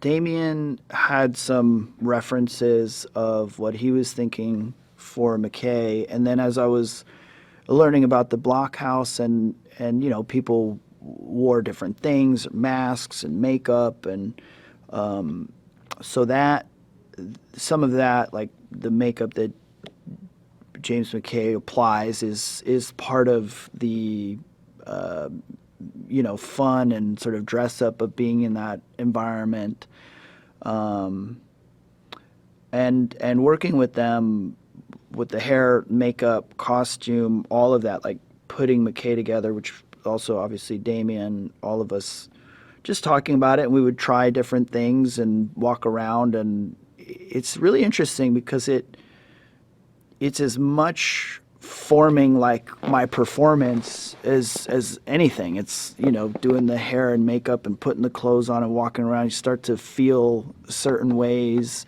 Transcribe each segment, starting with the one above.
Damien had some references of what he was thinking for McKay, and then as I was learning about the blockhouse and people wore different things, masks and makeup, and so that some of that, like the makeup that James McKay applies, is part of the fun and sort of dress up of being in that environment, and working with them with the hair, makeup, costume, all of that, like putting McKay together, which also obviously Damien, all of us just talking about it, and we would try different things and walk around, and it's really interesting because it's as much forming like my performance as anything. It's doing the hair and makeup and putting the clothes on and walking around. You start to feel certain ways,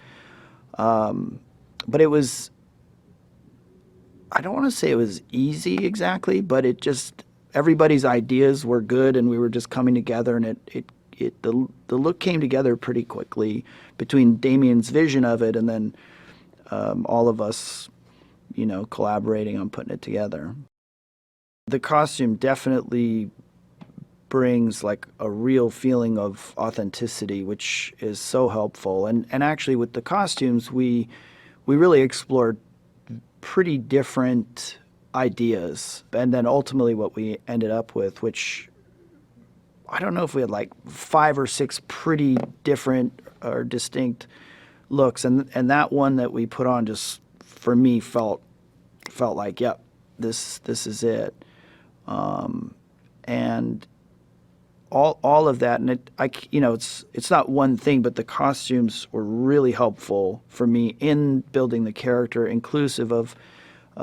but it was, I don't want to say it was easy exactly, but it just, everybody's ideas were good and we were just coming together, and the look came together pretty quickly between Damien's vision of it and then all of us collaborating on putting it together. The costume definitely brings like a real feeling of authenticity, which is so helpful. And actually with the costumes, we really explored pretty different ideas. And then ultimately what we ended up with, which I don't know if we had like 5 or 6 pretty different or distinct looks. And that one that we put on just, for me, felt like, yep, this is it. And all of that, and it's not one thing, but the costumes were really helpful for me in building the character, inclusive of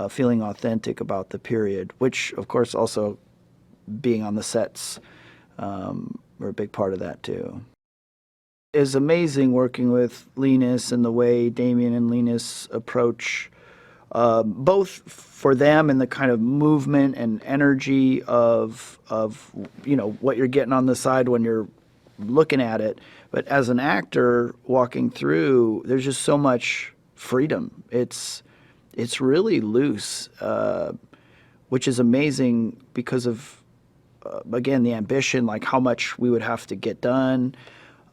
feeling authentic about the period, which of course also being on the sets were a big part of that too. It's amazing working with Linus and the way Damien and Linus approach both for them and the kind of movement and energy of what you're getting on the side when you're looking at it. But as an actor walking through, there's just so much freedom. It's really loose, which is amazing because of again the ambition, like how much we would have to get done.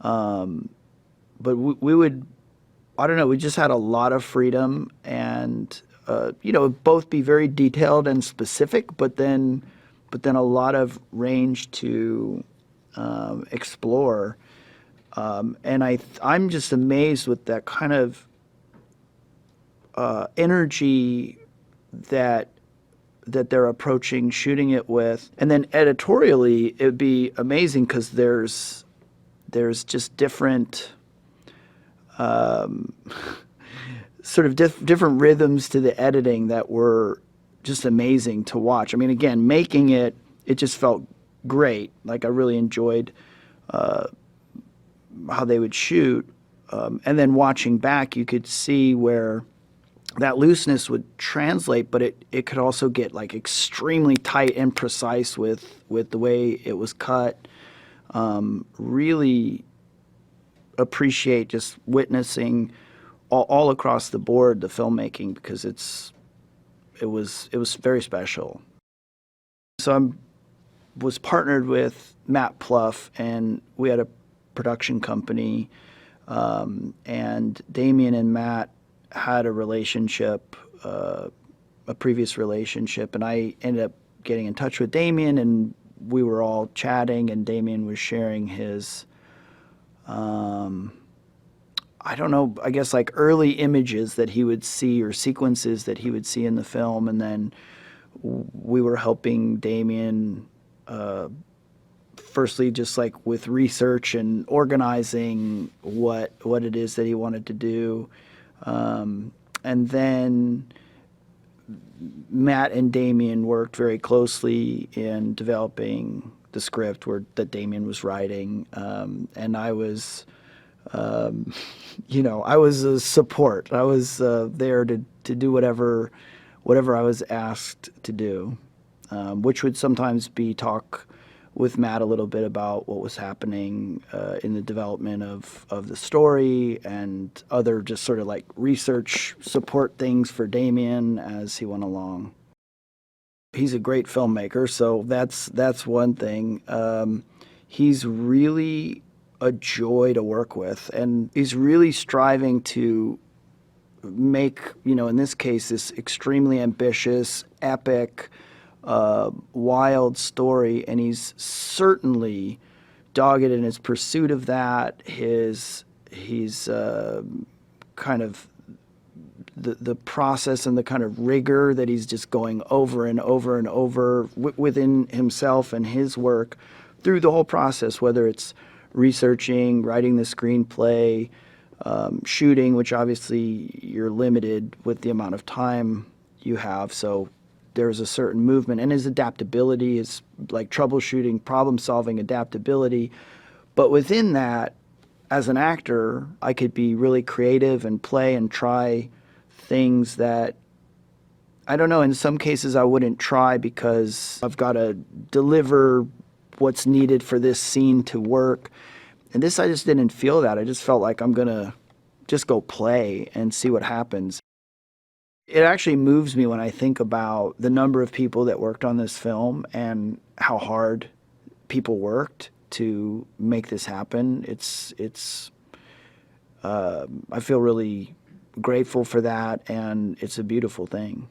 But we would, I don't know, we just had a lot of freedom and both be very detailed and specific, but then a lot of range to explore. And I'm just amazed with that kind of energy that they're approaching shooting it with. And then editorially, it would be amazing because there's just different sort of different rhythms to the editing that were just amazing to watch. I mean, again, making it just felt great. Like I really enjoyed how they would shoot. And then watching back, you could see where that looseness would translate, but it could also get like extremely tight and precise with the way it was cut. Really appreciate just witnessing all across the board the filmmaking, because it was very special. So I was partnered with Matt Pluff, and we had a production company, and Damien and Matt had a relationship, a previous relationship, and I ended up getting in touch with Damien, and we were all chatting, and Damien was sharing his I don't know, I guess like early images that he would see or sequences that he would see in the film. And then we were helping Damien, firstly, just like with research and organizing what it is that he wanted to do. And then Matt and Damien worked very closely in developing the script that Damien was writing. And I was, I was a support. I was there to do whatever I was asked to do, which would sometimes be talk with Matt a little bit about what was happening in the development of the story and other just sort of like research support things for Damien as he went along. He's a great filmmaker, so that's one thing. He's really a joy to work with, and he's really striving to make, in this case, this extremely ambitious, epic, wild story, and he's certainly dogged in his pursuit of that. He's kind of the process and the kind of rigor that he's just going over and over and over within himself and his work through the whole process, whether it's researching, writing the screenplay, shooting, which obviously you're limited with the amount of time you have. So there's a certain movement, and his adaptability, his like troubleshooting, problem solving adaptability. But within that, as an actor, I could be really creative and play and try things that, I don't know, in some cases I wouldn't try because I've got to deliver what's needed for this scene to work. And this, I just didn't feel that. I just felt like I'm going to just go play and see what happens. It actually moves me when I think about the number of people that worked on this film and how hard people worked to make this happen. I feel really grateful for that, and it's a beautiful thing.